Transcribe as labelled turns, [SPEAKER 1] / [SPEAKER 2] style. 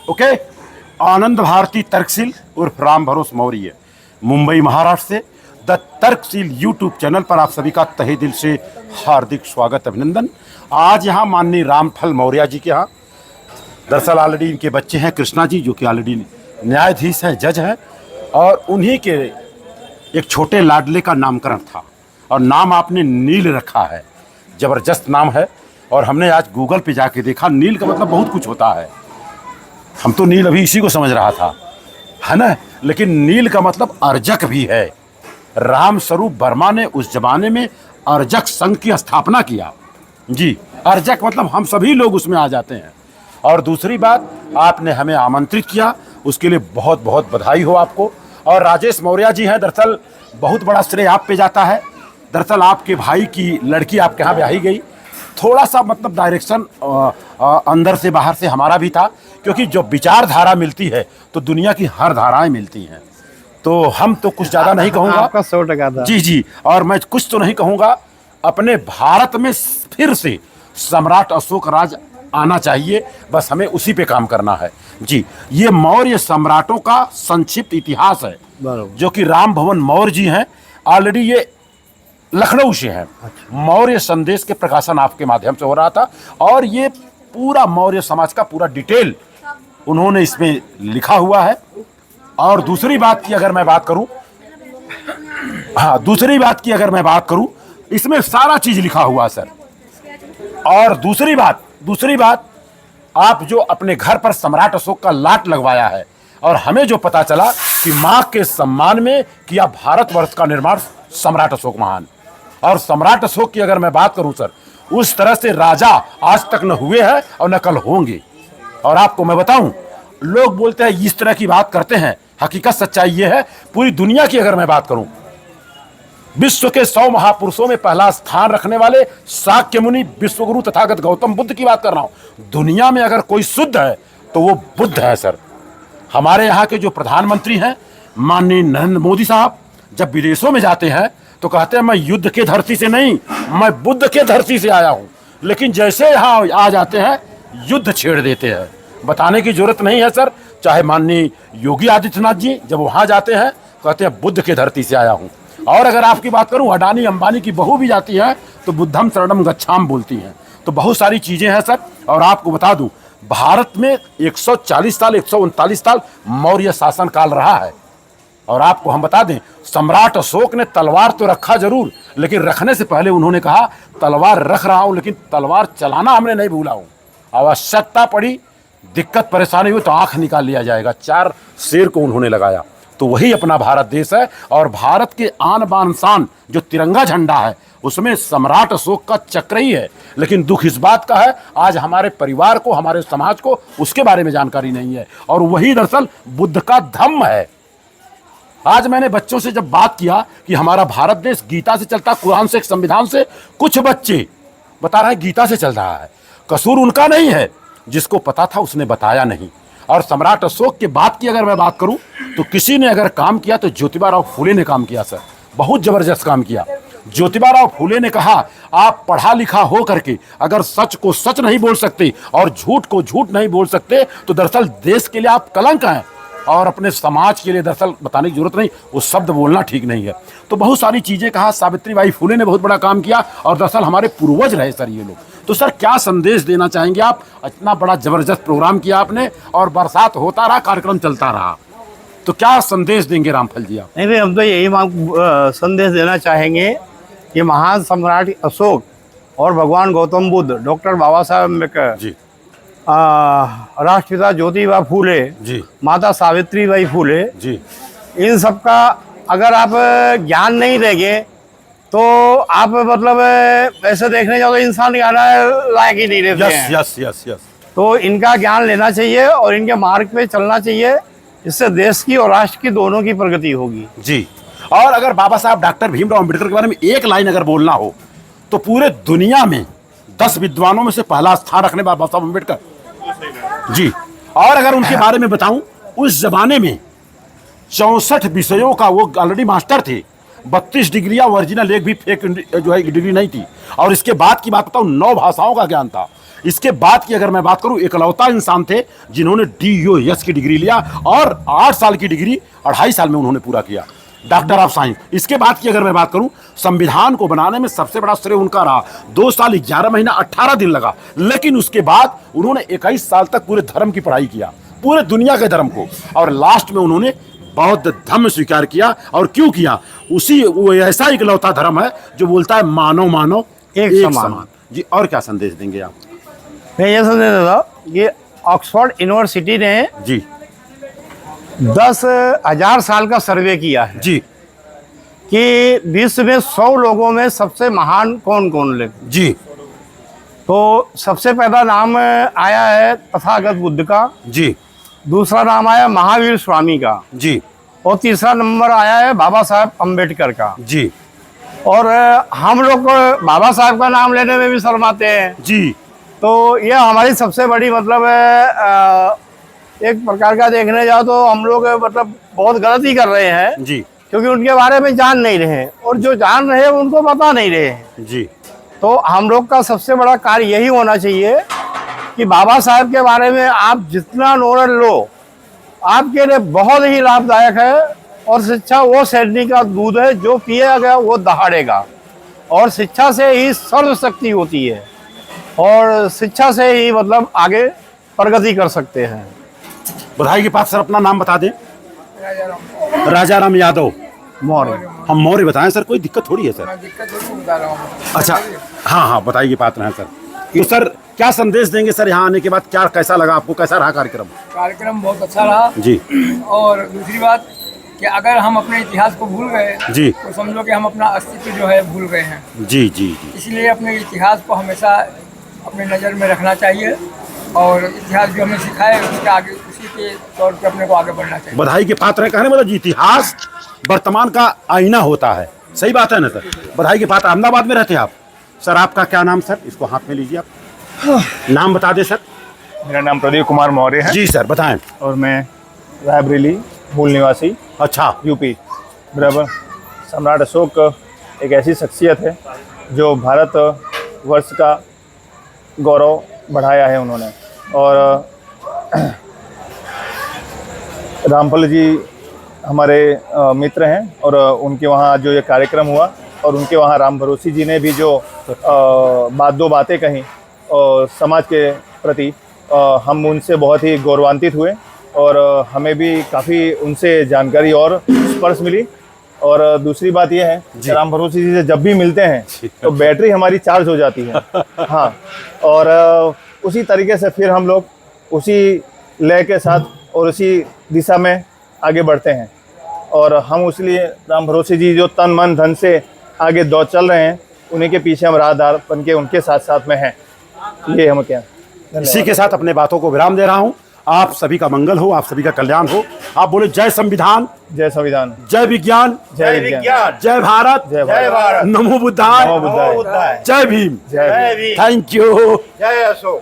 [SPEAKER 1] Okay. आनंद भारती तर्कशील उर्फ राम भरोस मौर्य, मुंबई महाराष्ट्र से द तर्कशील यूट्यूब चैनल पर आप सभी का तहे दिल से हार्दिक स्वागत, अभिनंदन। आज यहाँ माननीय रामफल मौर्य जी के यहाँ दरअसल ऑलरेडी इनके बच्चे हैं कृष्णा जी, जो कि ऑलरेडी न्यायाधीश हैं, जज हैं, और उन्हीं के एक छोटे लाडले का नामकरण था और नाम आपने नील रखा है। ज़बरदस्त नाम है। और हमने आज गूगल पे जाके देखा, नील का मतलब बहुत कुछ होता है। हम तो नील अभी इसी को समझ रहा था, है ना, लेकिन नील का मतलब अर्जक भी है। राम स्वरूप वर्मा ने उस जमाने में अर्जक संघ की स्थापना किया जी। अर्जक मतलब हम सभी लोग उसमें आ जाते हैं। और दूसरी बात, आपने हमें आमंत्रित किया, उसके लिए बहुत बहुत बधाई हो आपको। और राजेश मौर्य जी हैं, दरअसल बहुत बड़ा श्रेय आप पे जाता है। दरअसल आपके भाई की लड़की आपके यहाँ ब्याही गई। थोड़ा सा मतलब डायरेक्शन अंदर से बाहर से हमारा भी था, क्योंकि जो विचारधारा मिलती है तो दुनिया की हर धाराएं मिलती हैं। तो हम तो कुछ ज़्यादा नहीं कहूँगा,
[SPEAKER 2] आपका 100% था।
[SPEAKER 1] जी जी। और मैं कुछ तो नहीं कहूँगा, अपने भारत में फिर से सम्राट अशोक राज आना चाहिए, बस हमें उसी पे काम करना है जी। ये मौर्य सम्राटों का संक्षिप्त इतिहास है, जो कि राम भवन मौर्य जी हैं। ऑलरेडी ये लखनऊ से हैं। मौर्य संदेश के प्रकाशन आपके माध्यम से हो रहा था, और ये पूरा मौर्य समाज का पूरा डिटेल उन्होंने इसमें लिखा हुआ है। और दूसरी बात की अगर मैं बात करूं, दूसरी बात की अगर मैं बात करूं, इसमें सारा चीज लिखा हुआ है सर। और दूसरी बात, आप जो अपने घर पर सम्राट अशोक का लाट लगवाया है, और हमें जो पता चला कि मां के सम्मान में किया भारतवर्ष का निर्माण सम्राट अशोक महान। और सम्राट अशोक की अगर मैं बात करूं सर, उस तरह से राजा आज तक न हुए हैं और न कल होंगे। और आपको मैं बताऊं, लोग बोलते हैं इस तरह की बात करते हैं, हकीकत सच्चाई ये है, पूरी दुनिया की अगर मैं बात करूं, विश्व के 100 महापुरुषों में पहला स्थान रखने वाले शाक्य मुनि विश्वगुरु तथागत गौतम बुद्ध की बात कर रहा हूं। दुनिया में अगर कोई शुद्ध है तो वो बुद्ध है सर। हमारे यहाँ के जो प्रधानमंत्री हैं माननीय नरेंद्र मोदी साहब, जब विदेशों में जाते हैं तो कहते हैं मैं युद्ध के धरती से नहीं, मैं बुद्ध के धरती से आया हूं। लेकिन जैसे यहाँ आ जाते हैं युद्ध छेड़ देते हैं। बताने की जरूरत नहीं है सर। चाहे माननीय योगी आदित्यनाथ जी जब वहां जाते हैं कहते हैं बुद्ध के धरती से आया हूं। और अगर आपकी बात करूं, अडानी अंबानी की बहू भी जाती है तो बुद्धम शरणम गच्छाम बोलती हैं। तो बहुत सारी चीजें हैं सर। और आपको बता दूं, भारत में 140 साल 139 साल मौर्य शासन काल रहा है। और आपको हम बता दें, सम्राट अशोक ने तलवार तो रखा जरूर, लेकिन रखने से पहले उन्होंने कहा तलवार रख रहा हूं, लेकिन तलवार चलाना हमने नहीं भूला हूं। आवश्यकता पड़ी, दिक्कत परेशानी हुई तो आंख निकाल लिया जाएगा। 4 शेर को उन्होंने लगाया। तो वही अपना भारत देश है। और भारत के आन बान शान जो तिरंगा झंडा है, उसमें सम्राट अशोक का चक्र ही है। लेकिन दुख इस बात का है, आज हमारे परिवार को, हमारे समाज को उसके बारे में जानकारी नहीं है। और वही दरअसल बुद्ध का धम्म है। आज मैंने बच्चों से जब बात किया कि हमारा भारत देश गीता से चलता, कुरान से, संविधान से, कुछ बच्चे बता रहे हैं गीता से चल रहा है। कसूर उनका नहीं है, जिसको पता था उसने बताया नहीं। और सम्राट अशोक के बात की अगर मैं बात करूं, तो किसी ने अगर काम किया तो ज्योतिबा राव फूले ने काम किया सर। बहुत जबरदस्त काम किया। ज्योतिबा राव फूले ने कहा, आप पढ़ा लिखा हो करके अगर सच को सच नहीं बोल सकते और झूठ को झूठ नहीं बोल सकते, तो दरअसल देश के लिए आप कलंक हैं। और अपने समाज के लिए दरअसल बताने की जरूरत नहीं, वो शब्द बोलना ठीक नहीं है। तो बहुत सारी चीजें कहा। सावित्रीबाई फूले ने बहुत बड़ा काम किया, और दरअसल हमारे पूर्वज रहे सर ये लोग। तो सर क्या संदेश देना चाहेंगे आप? इतना बड़ा जबरदस्त प्रोग्राम किया आपने, और बरसात होता रहा, कार्यक्रम चलता रहा, तो क्या संदेश देंगे रामफल जी आप?
[SPEAKER 2] नहीं भाई, हम तो यही संदेश देना चाहेंगे कि महान सम्राट अशोक और भगवान गौतम बुद्ध, डॉक्टर बाबा साहब अम्बेडकर
[SPEAKER 1] जी,
[SPEAKER 2] राष्ट्रपिता ज्योतिबा फूले जी, माता सावित्रीबाई फूले जी, इन सब का अगर आप ज्ञान नहीं देंगे तो आप मतलब ऐसे देखने जाओ तो इंसान लायक ही नहीं रहते हैं।
[SPEAKER 1] Yes yes yes.
[SPEAKER 2] तो इनका ज्ञान लेना चाहिए और इनके मार्ग पे चलना चाहिए। इससे देश की और राष्ट्र की दोनों की प्रगति होगी जी।
[SPEAKER 1] और अगर बाबा साहब डॉक्टर भीमराव अम्बेडकर के बारे में एक लाइन अगर बोलना हो, तो पूरे दुनिया में 10 विद्वानों में से पहला स्थान रखने बाबा साहब अम्बेडकर जी। और अगर उनके बारे में बताऊं, उस जमाने में 64 विषयों का वो ऑलरेडी मास्टर थे। 32 डिग्रियां ओरिजिनल, एक भी फेक जो है डिग्री नहीं थी। और इसके बाद की बात बताऊं, 9 भाषाओं का ज्ञान था। इसके बाद की अगर मैं बात करूं, इकलौता इंसान थे जिन्होंने DOS की डिग्री लिया और 8 साल की डिग्री 2.5 साल में उन्होंने पूरा किया, डॉक्टर ऑफ साइंस। इसके बाद की अगर मैं बात करूं, संविधान को बनाने में सबसे बड़ा श्रेय उनका रहा। 2 साल 11 महीना 18 दिन लगा, लेकिन उसके बाद उन्होंने 21 साल तक पूरे धर्म की पढ़ाई किया, पूरे दुनिया के धर्म को, और लास्ट में उन्होंने बौद्ध धर्म स्वीकार किया। और क्यों किया? उसी वो ऐसा इकलौता धर्म है जो बोलता है मानव मानव
[SPEAKER 2] एक समान।
[SPEAKER 1] जी, और क्या संदेश देंगे आप?
[SPEAKER 2] मैं ये संदेश देता हूँ, ये ऑक्सफोर्ड यूनिवर्सिटी ने
[SPEAKER 1] जी
[SPEAKER 2] 10,000 साल का सर्वे किया है
[SPEAKER 1] जी
[SPEAKER 2] कि विश्व में 100 लोगों में सबसे महान कौन कौन लोग।
[SPEAKER 1] जी
[SPEAKER 2] तो सबसे पहला नाम आया है तथागत बुद्ध का,
[SPEAKER 1] जी
[SPEAKER 2] दूसरा नाम आया महावीर स्वामी का,
[SPEAKER 1] जी
[SPEAKER 2] और तीसरा नंबर आया है बाबा साहब अम्बेडकर का।
[SPEAKER 1] जी
[SPEAKER 2] और हम लोग बाबा साहब का नाम लेने में भी शर्माते हैं।
[SPEAKER 1] जी
[SPEAKER 2] तो ये हमारी सबसे बड़ी मतलब एक प्रकार का देखने जाओ तो हम लोग मतलब बहुत गलती कर रहे हैं
[SPEAKER 1] जी
[SPEAKER 2] क्योंकि उनके बारे में जान नहीं रहे हैं, और जो जान रहे हैं उनको पता नहीं रहे हैं।
[SPEAKER 1] जी
[SPEAKER 2] तो हम लोग का सबसे बड़ा कार्य यही होना चाहिए कि बाबा साहब के बारे में आप जितना नॉलेज लो आपके लिए बहुत ही लाभदायक है। और शिक्षा वो सैनी का दूध है जो पिएगा गया वो दहाड़ेगा, और शिक्षा से ही सर्वशक्ति होती है, और शिक्षा से ही मतलब आगे प्रगति कर सकते हैं।
[SPEAKER 1] बधाई के पास सर अपना नाम बता दें। राजा राम यादव
[SPEAKER 2] मौर्य।
[SPEAKER 1] हम मौर्य बताएं सर, कोई दिक्कत थोड़ी है सर?
[SPEAKER 3] दिक्कत थोड़ी बता रहा हूँ।
[SPEAKER 1] अच्छा, हाँ हाँ बताइए पात्र हैं सर। तो सर क्या संदेश देंगे सर यहाँ आने के बाद? क्या कैसा लगा आपको, कैसा रहा कार्यक्रम?
[SPEAKER 3] कार्यक्रम बहुत अच्छा रहा
[SPEAKER 1] जी।
[SPEAKER 3] और दूसरी बात कि अगर हम अपने इतिहास को भूल गए
[SPEAKER 1] जी
[SPEAKER 3] तो समझो कि हम अपना अस्तित्व जो है भूल गए हैं।
[SPEAKER 1] जी जी जी
[SPEAKER 3] इसलिए अपने इतिहास को हमेशा अपने नज़र में रखना चाहिए, और इतिहास जो हमें सिखाए उसके आगे उसी के तौर पे अपने को आगे बढ़ना चाहिए।
[SPEAKER 1] बधाई के पात्र हैं। कहने मतलब इतिहास वर्तमान का आईना होता है, सही बात है ना सर? बधाई के पात्र। अहमदाबाद में रहते हैं आप सर? आपका क्या नाम सर? इसको हाथ में लीजिए आप, नाम बता दे सर।
[SPEAKER 4] मेरा नाम प्रदीप कुमार मौर्य है
[SPEAKER 1] जी सर बताएं।
[SPEAKER 4] और मैं रायबरेली मूल निवासी
[SPEAKER 1] अच्छा
[SPEAKER 4] यूपी बराबर। सम्राट अशोक एक ऐसी शख्सियत है जो भारत वर्ष का गौरव बढ़ाया है उन्होंने। और रामफल जी हमारे मित्र हैं, और उनके वहाँ जो ये कार्यक्रम हुआ और उनके वहाँ राम भरोसी जी ने भी जो दो बातें कहीं और समाज के प्रति, हम उनसे बहुत ही गौरवान्वित हुए, और हमें भी काफ़ी उनसे जानकारी और स्पर्श मिली। और दूसरी बात यह है कि राम भरोसी जी से जब भी मिलते हैं तो बैटरी हमारी चार्ज हो जाती है। हाँ, और उसी तरीके से फिर हम लोग उसी लय के साथ और उसी दिशा में आगे बढ़ते हैं। और हम इसलिए राम भरोसी जी जो तन मन धन से आगे दौड़ चल रहे हैं, उन्हीं के पीछे हम राहदार बन के उनके साथ साथ में हैं। ये हम क्या,
[SPEAKER 1] इसी के साथ अपने बातों को विराम दे रहा हूँ। आप सभी का मंगल हो, आप सभी का कल्याण हो। आप बोले जय संविधान,
[SPEAKER 4] जय संविधान,
[SPEAKER 1] जय विज्ञान,
[SPEAKER 4] जय विज्ञान,
[SPEAKER 1] जय भारत,
[SPEAKER 4] जय भारत,
[SPEAKER 1] नमो बुद्धाय,
[SPEAKER 4] नमो बुद्धाय,
[SPEAKER 1] जय भीम,
[SPEAKER 4] जय भीम।
[SPEAKER 1] Thank you.
[SPEAKER 2] जय अशोक।